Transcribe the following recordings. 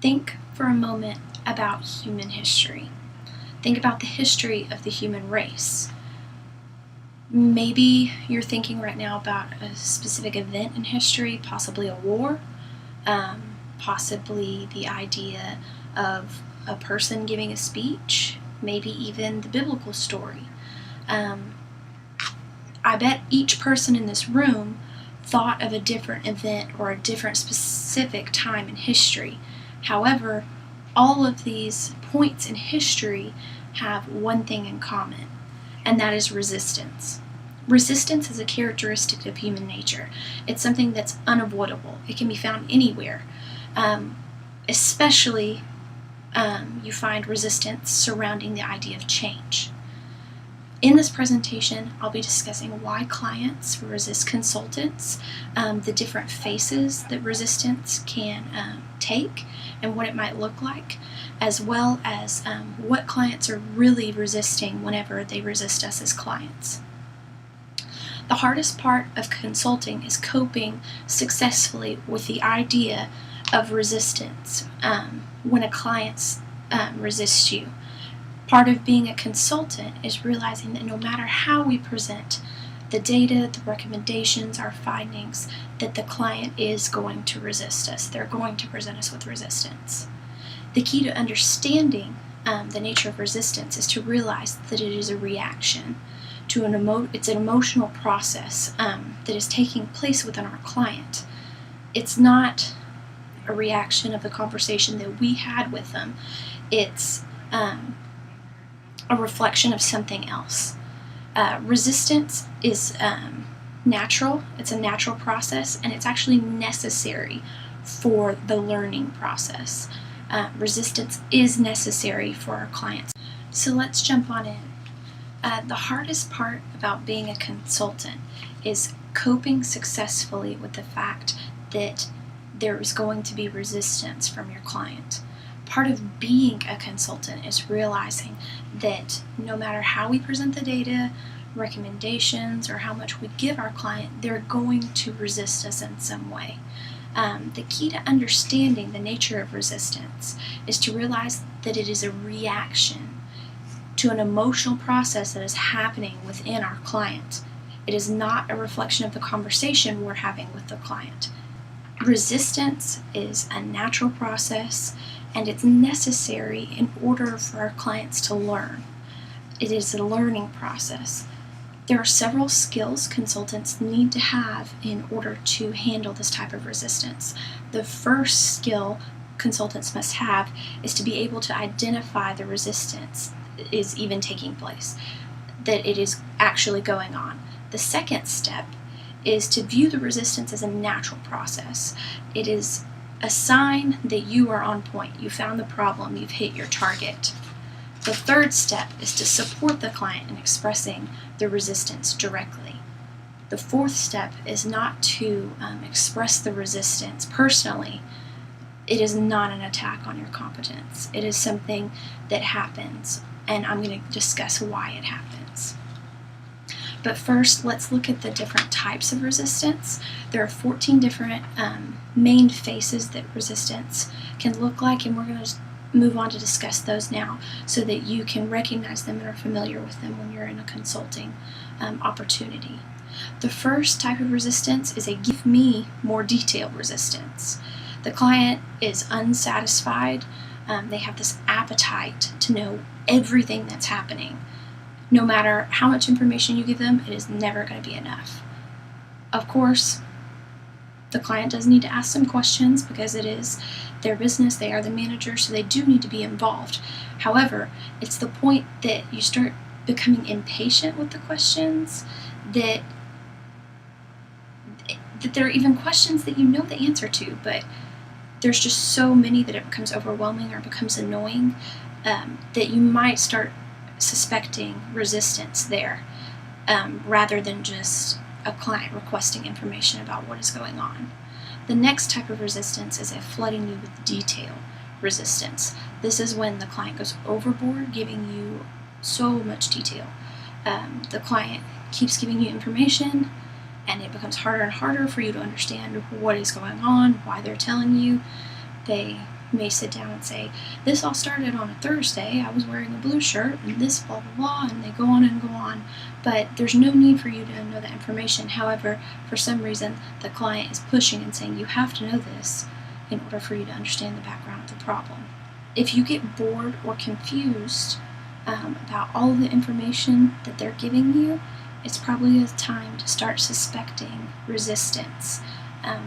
Think for a moment about human history. Think about the history of the human race. Maybe you're thinking right now about a specific event in history, possibly a war, possibly the idea of a person giving a speech, maybe even the biblical story. I bet each person in this room thought of a different event or a different specific time in history. However, all of these points in history have one thing in common, and that is resistance. Resistance is a characteristic of human nature. It's something that's unavoidable. It can be found anywhere. Especially you find resistance surrounding the idea of change. In this presentation, I'll be discussing why clients resist consultants, the different faces that resistance can take, and what it might look like, as well as what clients are really resisting whenever they resist us as clients. The hardest part of consulting is coping successfully with the idea of resistance when a client resists you. Part of being a consultant is realizing that no matter how we present the data, the recommendations, our findings, that the client is going to resist us. They're going to present us with resistance. The key to understanding the nature of resistance is to realize that it is a reaction to it's an emotional process that is taking place within our client. It's not a reaction of the conversation that we had with them. It's a reflection of something else. Resistance is natural. It's a natural process, and it's actually necessary for the learning process. Resistance is necessary for our clients. So let's jump on in. The hardest part about being a consultant is coping successfully with the fact that there is going to be resistance from your client. Part of being a consultant is realizing that no matter how we present the data, recommendations, or how much we give our client, they're going to resist us in some way. The key to understanding the nature of resistance is to realize that it is a reaction to an emotional process that is happening within our client. It is not a reflection of the conversation we're having with the client. Resistance is a natural process, and it's necessary in order for our clients to learn. It is a learning process. There are several skills consultants need to have in order to handle this type of resistance. The first skill consultants must have is to be able to identify the resistance that is even taking place, that it is actually going on. The second step is to view the resistance as a natural process. It is a sign that you are on point. You found the problem, you've hit your target. The third step is to support the client in expressing the resistance directly. The fourth step is not to express the resistance personally. It is not an attack on your competence. It is something that happens, and I'm going to discuss why it happens. But first, let's look at the different types of resistance. There are 14 different main faces that resistance can look like, and we're going to move on to discuss those now so that you can recognize them and are familiar with them when you're in a consulting opportunity. The first type of resistance is a give me more detail resistance. The client is unsatisfied. They have this appetite to know everything that's happening. No matter how much information you give them, it is never going to be enough. Of course, the client does need to ask some questions because it is their business, they are the manager, so they do need to be involved. However, it's the point that you start becoming impatient with the questions, that there are even questions that you know the answer to, but there's just so many that it becomes overwhelming or becomes annoying that you might start suspecting resistance there rather than just a client requesting information about what is going on. The next type of resistance is a flooding you with detail resistance. This is when the client goes overboard, giving you so much detail. The client keeps giving you information, and it becomes harder and harder for you to understand what is going on, why they're telling you. They may sit down and say, this all started on a Thursday, I was wearing a blue shirt, and this blah blah blah, and they go on and go on. But there's no need for you to know that information. However, for some reason, the client is pushing and saying, you have to know this in order for you to understand the background of the problem. If you get bored or confused about all of the information that they're giving you, it's probably a time to start suspecting resistance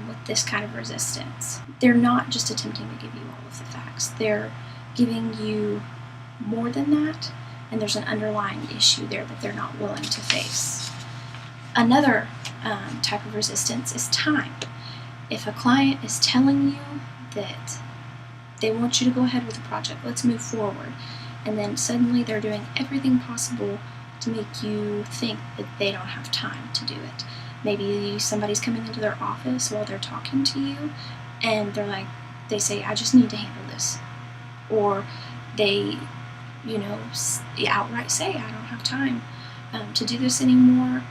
with this kind of resistance. They're not just attempting to give you all of the facts. They're giving you more than that, and there's an underlying issue there that they're not willing to face. Another type of resistance is time. If a client is telling you that they want you to go ahead with the project, let's move forward, and then suddenly they're doing everything possible to make you think that they don't have time to do it. Maybe somebody's coming into their office while they're talking to you, and they say, I just need to handle this. Or they, outright say, I don't have time to do this anymore,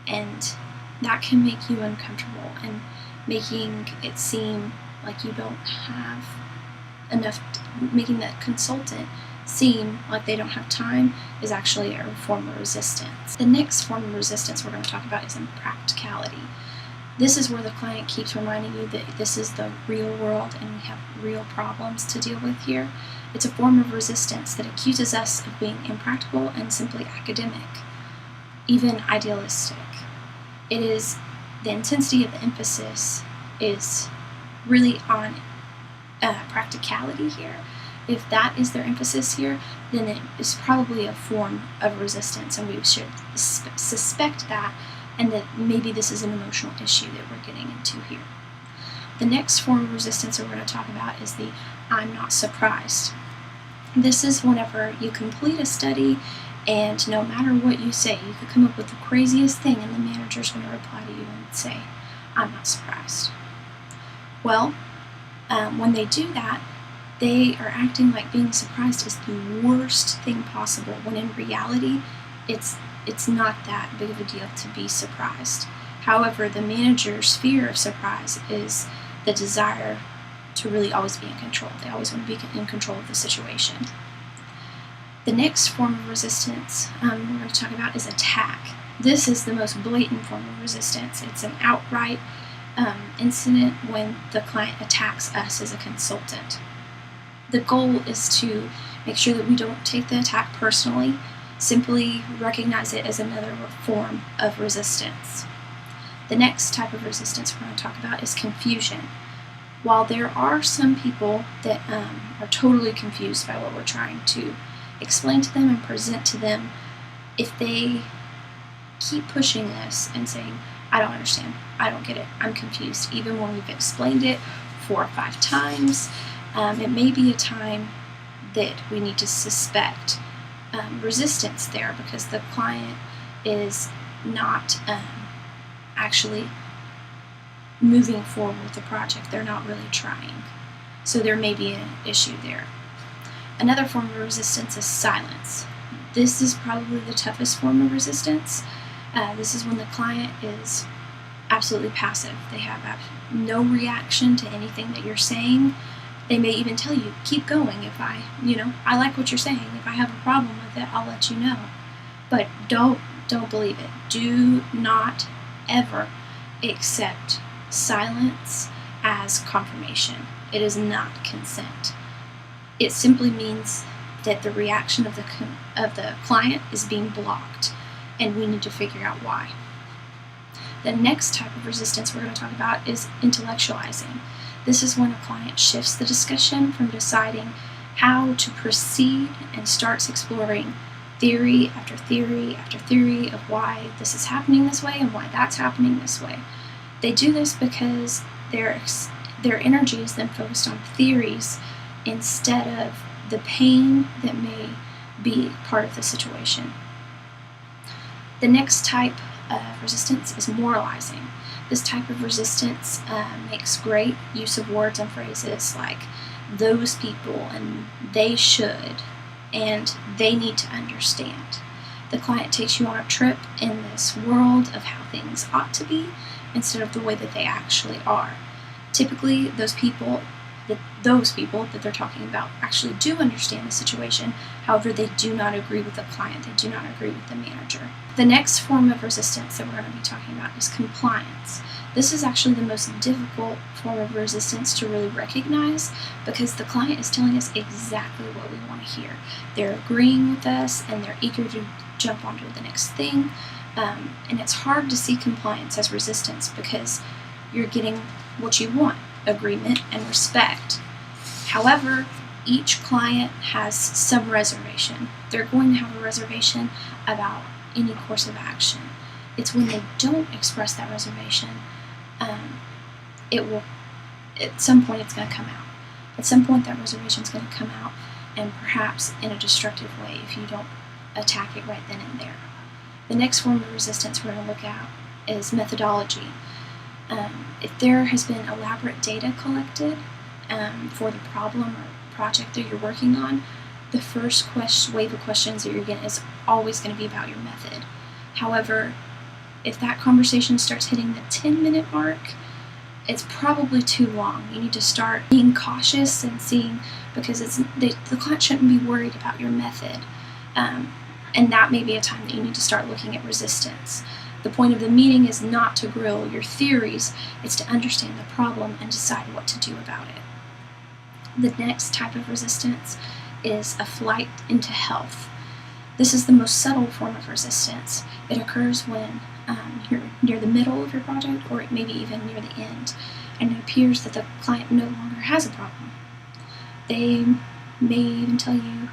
and that can make you uncomfortable and making it seem like you don't have enough, making that consultant seem like they don't have time is actually a form of resistance. The next form of resistance we're going to talk about is impracticality. This is where the client keeps reminding you that this is the real world and we have real problems to deal with here. It's a form of resistance that accuses us of being impractical and simply academic, even idealistic. It is the intensity of the emphasis is really on practicality here. If that is their emphasis here, then it is probably a form of resistance, and we should suspect that, and that maybe this is an emotional issue that we're getting into here. The next form of resistance that we're going to talk about is the I'm not surprised. This is whenever you complete a study, and no matter what you say, you could come up with the craziest thing, and the manager's going to reply to you and say, I'm not surprised. Well, when they do that, they are acting like being surprised is the worst thing possible, when in reality, it's not that big of a deal to be surprised. However, the manager's fear of surprise is the desire to really always be in control. They always want to be in control of the situation. The next form of resistance we're going to talk about is attack. This is the most blatant form of resistance. It's an outright incident when the client attacks us as a consultant. The goal is to make sure that we don't take the attack personally, simply recognize it as another form of resistance. The next type of resistance we're going to talk about is confusion. While there are some people that are totally confused by what we're trying to explain to them and present to them, if they keep pushing this and saying, I don't understand, I don't get it, I'm confused, even when we've explained it 4 or 5 times, it may be a time that we need to suspect resistance there, because the client is not actually moving forward with the project. They're not really trying. So there may be an issue there. Another form of resistance is silence. This is probably the toughest form of resistance. This is when the client is absolutely passive. They have no reaction to anything that you're saying. They may even tell you, keep going. If I like what you're saying. If I have a problem with it, I'll let you know. But don't believe it. Do not ever accept silence as confirmation. It is not consent. It simply means that the reaction of the client is being blocked, and we need to figure out why. The next type of resistance we're going to talk about is intellectualizing. This is when a client shifts the discussion from deciding how to proceed and starts exploring theory after theory after theory of why this is happening this way and why that's happening this way. They do this because their energy is then focused on theories instead of the pain that may be part of the situation. The next type of resistance is moralizing. This type of resistance makes great use of words and phrases like those people and they should and they need to understand. The client takes you on a trip in this world of how things ought to be instead of the way that they actually are. Typically, those people that those people that they're talking about actually do understand the situation. However, they do not agree with the client. They do not agree with the manager. The next form of resistance that we're going to be talking about is compliance. This is actually the most difficult form of resistance to really recognize, because the client is telling us exactly what we want to hear. They're agreeing with us and they're eager to jump onto the next thing. And it's hard to see compliance as resistance because you're getting what you want: agreement and respect. However, each client has some reservation. They're going to have a reservation about any course of action. It's when they don't express that reservation, at some point it's going to come out. At some point that reservation is going to come out, and perhaps in a destructive way if you don't attack it right then and there. The next form of resistance we're going to look at is methodology. If there has been elaborate data collected for the problem or project that you're working on, the first wave of questions that you're getting is always going to be about your method. However, if that conversation starts hitting the 10-minute mark, it's probably too long. You need to start being cautious and seeing, because the client shouldn't be worried about your method. And that may be a time that you need to start looking at resistance. The point of the meeting is not to grill your theories, it's to understand the problem and decide what to do about it. The next type of resistance is a flight into health. This is the most subtle form of resistance. It occurs when you're near the middle of your project, or maybe even near the end, and it appears that the client no longer has a problem. They may even tell you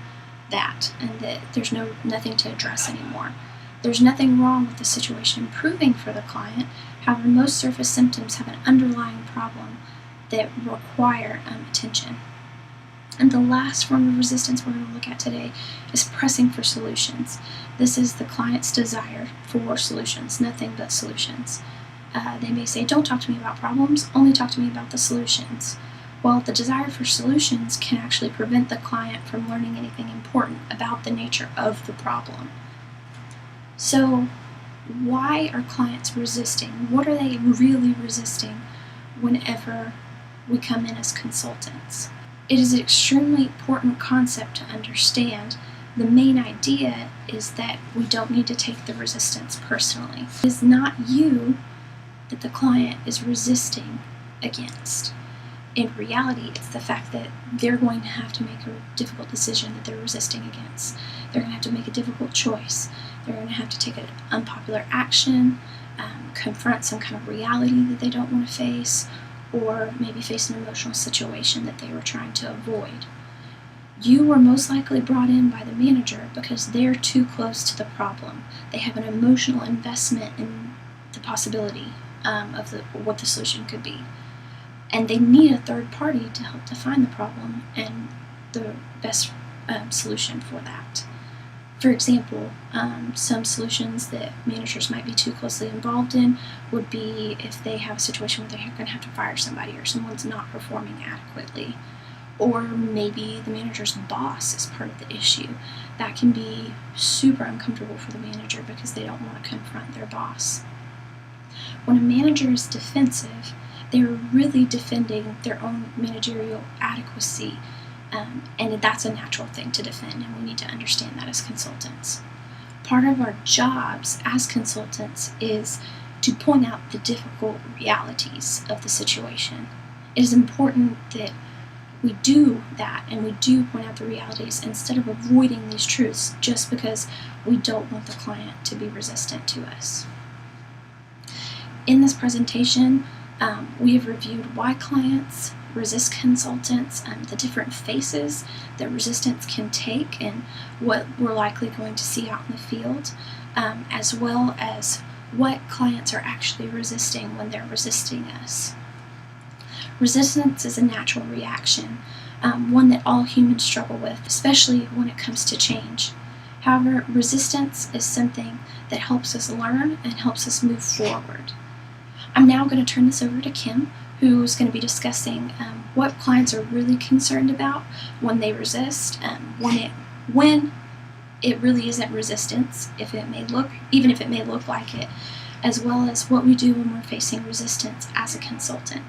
that, and that there's nothing to address anymore. There's nothing wrong with the situation improving for the client. However, most surface symptoms have an underlying problem that require attention. And the last form of resistance we're going to look at today is pressing for solutions. This is the client's desire for solutions, nothing but solutions. They may say, don't talk to me about problems, only talk to me about the solutions. Well, the desire for solutions can actually prevent the client from learning anything important about the nature of the problem. So, why are clients resisting? What are they really resisting whenever we come in as consultants? It is an extremely important concept to understand. The main idea is that we don't need to take the resistance personally. It is not you that the client is resisting against. In reality, it's the fact that they're going to have to make a difficult decision that they're resisting against. They're going to have to make a difficult choice. They're going to have to take an unpopular action, confront some kind of reality that they don't want to face, or maybe face an emotional situation that they were trying to avoid. You were most likely brought in by the manager because they're too close to the problem. They have an emotional investment in the possibility of what the solution could be. And they need a third party to help define the problem and the best solution for that. For example, some solutions that managers might be too closely involved in would be if they have a situation where they're going to have to fire somebody, or someone's not performing adequately, or maybe the manager's boss is part of the issue. That can be super uncomfortable for the manager because they don't want to confront their boss. When a manager is defensive, they're really defending their own managerial adequacy. And that's a natural thing to defend, and we need to understand that as consultants. Part of our jobs as consultants is to point out the difficult realities of the situation. It is important that we do that, and we do point out the realities instead of avoiding these truths just because we don't want the client to be resistant to us. In this presentation, we have reviewed why clients resist consultants, the different faces that resistance can take, and what we're likely going to see out in the field, as well as what clients are actually resisting when they're resisting us. Resistance is a natural reaction, one that all humans struggle with, especially when it comes to change. However, resistance is something that helps us learn and helps us move forward. I'm now going to turn this over to Kim, who's going to be discussing what clients are really concerned about when they resist, when it really isn't resistance, even if it may look like it, as well as what we do when we're facing resistance as a consultant.